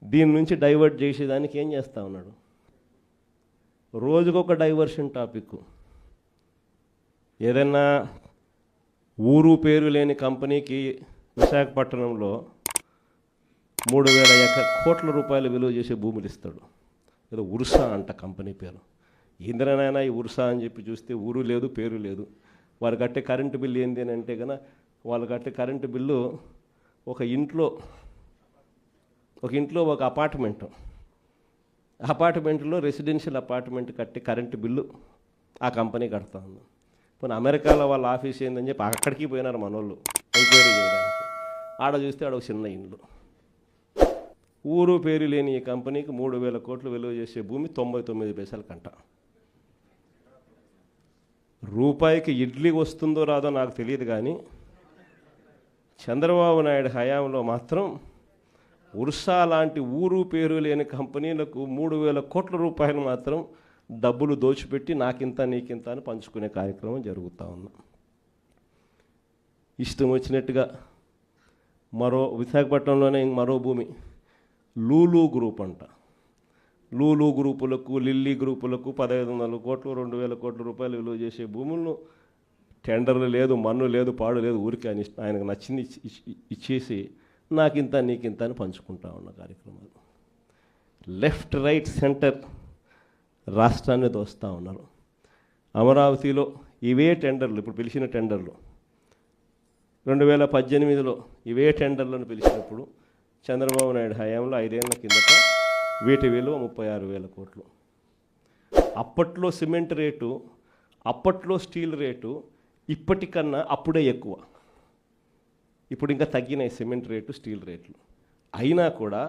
దీని నుంచి డైవర్ట్ చేసేదానికి ఏం చేస్తూ ఉన్నాడు? రోజుకొక డైవర్షన్ టాపిక్. ఏదైనా ఊరు పేరు లేని కంపెనీకి విశాఖపట్నంలో 3,000 కోట్ల రూపాయలు విలువ చేసే భూములు ఇస్తాడు. ఏదో ఉర్సా అంట కంపెనీ పేరు. ఇంద్రనైనా ఈ ఉర్సా అని చెప్పి చూస్తే ఊరు లేదు, పేరు లేదు. వారు కట్టే కరెంటు బిల్లు ఏంది అని అంటే కనుక వాళ్ళు కట్టే కరెంటు బిల్లు ఒక ఇంట్లో ఒక అపార్ట్మెంట్లో రెసిడెన్షియల్ అపార్ట్మెంట్ కట్టే కరెంటు బిల్లు ఆ కంపెనీ కడతా ఉంది. పోనీ అమెరికాలో వాళ్ళ ఆఫీస్ ఏందని చెప్పి అక్కడికి పోయినారు మనోళ్ళు ఎంక్వైరీ చేయడానికి. ఆడ చూస్తే ఆడ ఒక చిన్న ఇండ్లు. ఊరు పేరు లేని ఈ కంపెనీకి 3,000 కోట్లు విలువ చేసే భూమి 99 పైసలకంట. రూపాయికి ఇడ్లీ వస్తుందో రాదో నాకు తెలియదు, కానీ చంద్రబాబు నాయుడు హయాంలో మాత్రం ఉర్సా లాంటి ఊరు పేరు లేని కంపెనీలకు 3,000 కోట్ల రూపాయలు మాత్రం డబ్బులు దోచిపెట్టి నాకింత నీకింత అని పంచుకునే కార్యక్రమం జరుగుతూ ఉంది. ఇష్టం వచ్చినట్టుగా విశాఖపట్నంలోనే మరో భూమి లూలు గ్రూప్ అంట. లూలు గ్రూపులకు, లిల్లీ గ్రూపులకు 1,500 కోట్లు 2,000 కోట్ల రూపాయలు విలువ చేసే భూములను టెండర్లు లేదు, మన్ను లేదు, పాడు లేదు, ఊరికి ఆయనకు నచ్చింది ఇచ్చేసి నాకింత నీకింత అని పంచుకుంటా ఉన్న కార్యక్రమాలు. లెఫ్ట్ రైట్ సెంటర్ రాష్ట్రాన్ని దోస్తూ ఉన్నారు. అమరావతిలో ఇవే టెండర్లు, ఇప్పుడు పిలిచిన టెండర్లు 2018లో ఇవే టెండర్లను పిలిచినప్పుడు చంద్రబాబు నాయుడు హయాంలో 5 ఏళ్ల కిందట వీటి విలువ 36,000 కోట్లు. అప్పట్లో సిమెంట్ రేటు, అప్పట్లో స్టీల్ రేటు ఇప్పటికన్నా అప్పుడే ఎక్కువ. ఇప్పుడు ఇంకా తగ్గినాయి సిమెంట్ రేటు, స్టీల్ రేట్లు. అయినా కూడా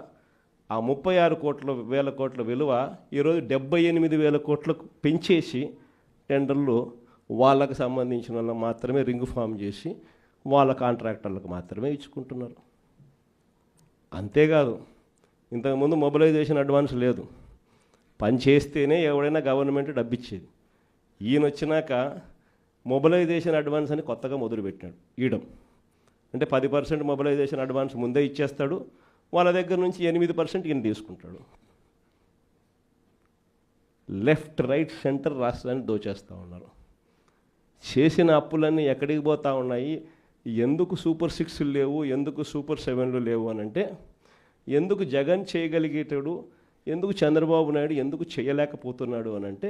ఆ 36,000 కోట్ల విలువ ఈరోజు 78,000 కోట్లకు పెంచేసి టెండర్లు వాళ్ళకు సంబంధించిన వాళ్ళకు మాత్రమే రింగ్ ఫామ్ చేసి వాళ్ళ కాంట్రాక్టర్లకు మాత్రమే ఇచ్చుకుంటున్నారు. అంతేకాదు, ఇంతకుముందు మొబిలైజేషన్ అడ్వాన్స్ లేదు. పని చేస్తేనే ఎవడైనా గవర్నమెంట్ డబ్బిచ్చేది. ఈయన వచ్చినాక మొబిలైజేషన్ అడ్వాన్స్ అని కొత్తగా మొదలుపెట్టినాడు ఇయడం. అంటే 10% మొబిలైజేషన్ అడ్వాన్స్ ముందే ఇచ్చేస్తాడు, వాళ్ళ దగ్గర నుంచి 8% ఈయన తీసుకుంటాడు. లెఫ్ట్ రైట్ సెంటర్ రాష్ట్రాన్ని దోచేస్తూ ఉన్నారు. చేసిన అప్పులన్నీ ఎక్కడికి పోతూ ఉన్నాయి? ఎందుకు సూపర్ 6 లేవు, ఎందుకు సూపర్ 7 లేవు అని అంటే, ఎందుకు జగన్ చేయగలిగేటాడు, ఎందుకు చంద్రబాబు నాయుడు ఎందుకు చేయలేకపోతున్నాడు అని అంటే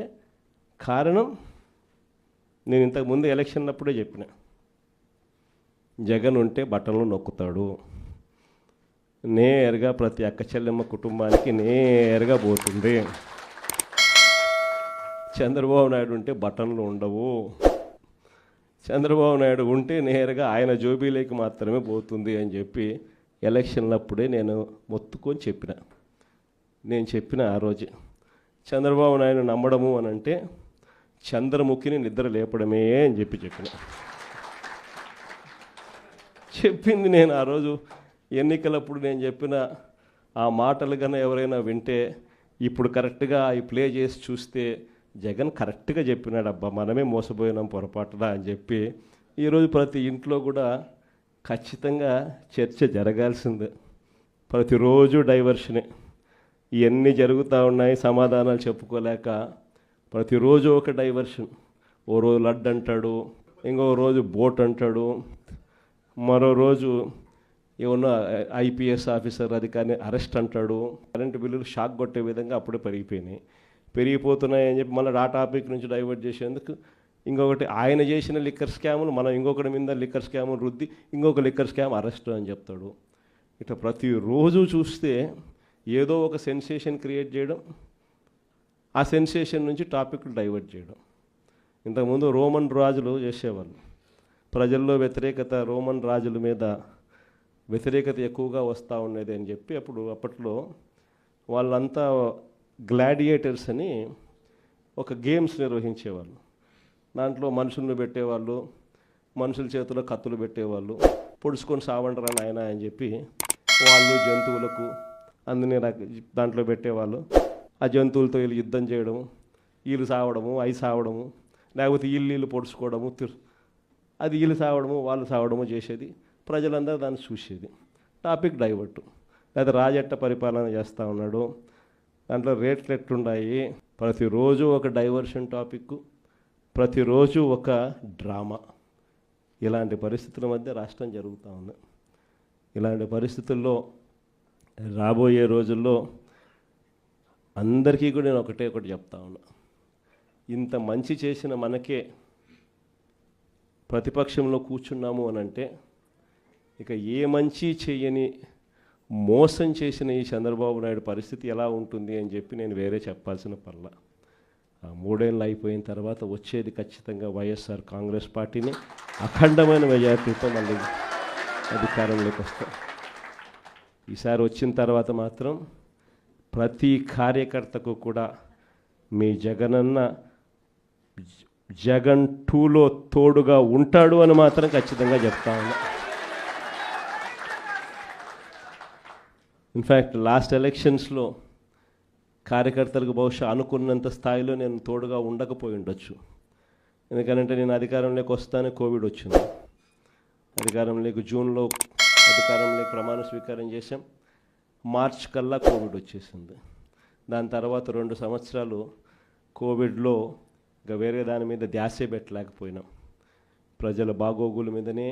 కారణం నేను ఇంతకుముందు ఎలక్షన్ అప్పుడే చెప్పిన. జగన్ ఉంటే బటన్లు నొక్కుతాడు, నేరుగా ప్రతి అక్క చెల్లెమ్మ కుటుంబానికి నేరుగా పోతుంది. చంద్రబాబు నాయుడు ఉంటే బటన్లు ఉండవు. చంద్రబాబు నాయుడు ఉంటే నేరుగా ఆయన జోబీలోకి మాత్రమే పోతుంది అని చెప్పి ఎలక్షన్లప్పుడే నేను మొత్తుకొని చెప్పిన. నేను చెప్పిన ఆ రోజు చంద్రబాబు నాయుడు నమ్మడము అని అంటే చంద్రముఖిని నిద్ర లేపడమే అని చెప్పిన. చెప్పింది నేను ఆ రోజు ఎన్నికలప్పుడు నేను చెప్పిన ఆ మాటలు కన్నా ఎవరైనా వింటే ఇప్పుడు కరెక్ట్గా అవి ప్లే చేసి చూస్తే జగన్ కరెక్ట్గా చెప్పినాడు, అబ్బా మనమే మోసపోయినాం పొరపాటున అని చెప్పి. ఈరోజు ప్రతి ఇంట్లో కూడా ఖచ్చితంగా చర్చ జరగాల్సిందే. ప్రతిరోజు డైవర్షనే. ఇవన్నీ జరుగుతూ ఉన్నాయి, సమాధానాలు చెప్పుకోలేక ప్రతిరోజు ఒక డైవర్షన్. ఓ రోజు లడ్డు అంటాడు, ఇంకో రోజు బోట్ అంటాడు, మరో రోజు ఏమన్నా ఐపీఎస్ ఆఫీసర్ అధికారిని అరెస్ట్ అంటాడు. కరెంటు బిల్లులు షాక్ కొట్టే విధంగా అప్పుడే పెరిగిపోతున్నాయి అని చెప్పి మళ్ళీ ఆ టాపిక్ నుంచి డైవర్ట్ చేసేందుకు ఇంకొకటి ఆయన చేసిన లిక్కర్ స్కాములు మనం ఇంకొకటి మీద లిక్కర్ స్కాములు రుద్ది ఇంకొక లిక్కర్ స్కామ్ అరెస్ట్ అని చెప్తాడు. ఇట్లా ప్రతిరోజు చూస్తే ఏదో ఒక సెన్సేషన్ క్రియేట్ చేయడం, ఆ సెన్సేషన్ నుంచి టాపిక్లు డైవర్ట్ చేయడం. ఇంతకుముందు రోమన్ రాజులు చేసేవాళ్ళు. ప్రజల్లో వ్యతిరేకత, రోమన్ రాజుల మీద వ్యతిరేకత ఎక్కువగా వస్తూ ఉండేది అని చెప్పి అప్పట్లో వాళ్ళంతా గ్లాడియేటర్స్ అని ఒక గేమ్స్ నిర్వహించేవాళ్ళు. దాంట్లో మనుషులను పెట్టేవాళ్ళు, మనుషుల చేతిలో కత్తులు పెట్టేవాళ్ళు, పొడుచుకొని సావండరా నాయన అని చెప్పి వాళ్ళు జంతువులకు అన్ని దాంట్లో పెట్టేవాళ్ళు. ఆ జంతువులతో వీళ్ళు యుద్ధం చేయడము, వీళ్ళు సావడము, అవి సావడము, లేకపోతే వీళ్ళు పొడుచుకోవడము, అది వీళ్ళు సావడము వాళ్ళు సావడము చేసేది. ప్రజలందరూ దాన్ని చూసేది. Topic divert. లేదా రాజెట్ట పరిపాలన చేస్తూ ఉన్నాడు, దాంట్లో రేట్లు ఎట్లున్నాయి, ప్రతిరోజు ఒక డైవర్షన్ టాపిక్, ప్రతిరోజు ఒక డ్రామా. ఇలాంటి పరిస్థితుల మధ్య రాష్ట్రం జరుగుతూ ఉంది. ఇలాంటి పరిస్థితుల్లో రాబోయే రోజుల్లో అందరికీ కూడా నేను ఒకటి చెప్తా ఉన్నా, ఇంత మంచి చేసిన మనకే ప్రతిపక్షంలో కూర్చున్నాము అని అంటే ఇక ఏ మంచి చేయని మోసం చేసిన ఈ చంద్రబాబు నాయుడు పరిస్థితి ఎలా ఉంటుంది అని చెప్పి నేను వేరే చెప్పాల్సిన పర్లా. ఆ 3 ఏళ్ళు అయిపోయిన తర్వాత వచ్చేది ఖచ్చితంగా వైఎస్ఆర్ కాంగ్రెస్ పార్టీని అఖండమైన మెజార్టీతో మళ్ళీ అధికారంలోకి వస్తాం. ఈసారి వచ్చిన తర్వాత మాత్రం ప్రతి కార్యకర్తకు కూడా మీ జగనన్న జగన్ 2లో తోడుగా ఉంటాడు అని మాత్రం ఖచ్చితంగా చెప్తా ఉన్నా. ఇన్ఫ్యాక్ట్ లాస్ట్ ఎలక్షన్స్లో కార్యకర్తలకు బహుశా అనుకున్నంత స్థాయిలో నేను తోడుగా ఉండకపోయి ఉండొచ్చు. ఎందుకంటే నేను అధికారంలోకి వస్తానే కోవిడ్ వచ్చింది. అధికారంలోకి జూన్లో అధికారంలోకి ప్రమాణ స్వీకారం చేశాం, మార్చ్ కల్లా కోవిడ్ వచ్చేసింది. దాని తర్వాత 2 సంవత్సరాలు కోవిడ్లో ఇంకా వేరే దాని మీద ధ్యాసే పెట్టలేకపోయినాం. ప్రజల బాగోగుల మీదనే,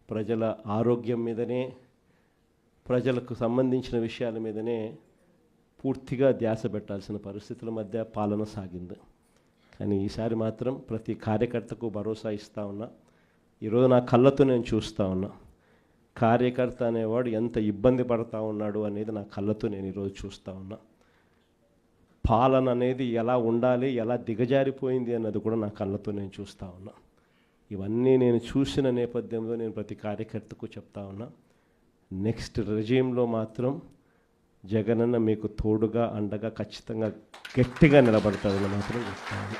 ప్రజల ఆరోగ్యం మీదనే, ప్రజలకు సంబంధించిన విషయాల మీదనే పూర్తిగా ధ్యాస పెట్టాల్సిన పరిస్థితుల మధ్య పాలన సాగింది. కానీ ఈసారి మాత్రం ప్రతి కార్యకర్తకు భరోసా ఇస్తూ ఉన్నా. ఈరోజు నా కళ్ళతో నేను చూస్తూ ఉన్నా, కార్యకర్త అనేవాడు ఎంత ఇబ్బంది పడతా ఉన్నాడు అనేది నా కళ్ళతో నేను ఈరోజు చూస్తూ ఉన్నా. పాలన అనేది ఎలా ఉండాలి, ఎలా దిగజారిపోయింది అన్నది కూడా నా కళ్ళతో నేను చూస్తూ ఉన్నా. ఇవన్నీ నేను చూసిన నేపథ్యంలో నేను ప్రతి కార్యకర్తకు చెప్తా ఉన్నా, నెక్స్ట్ రెజీమ్లో మాత్రం జగనన్న మీకు తోడుగా అండగా ఖచ్చితంగా గట్టిగా నిలబడతాడని మాత్రం చెప్తా ఉన్నా.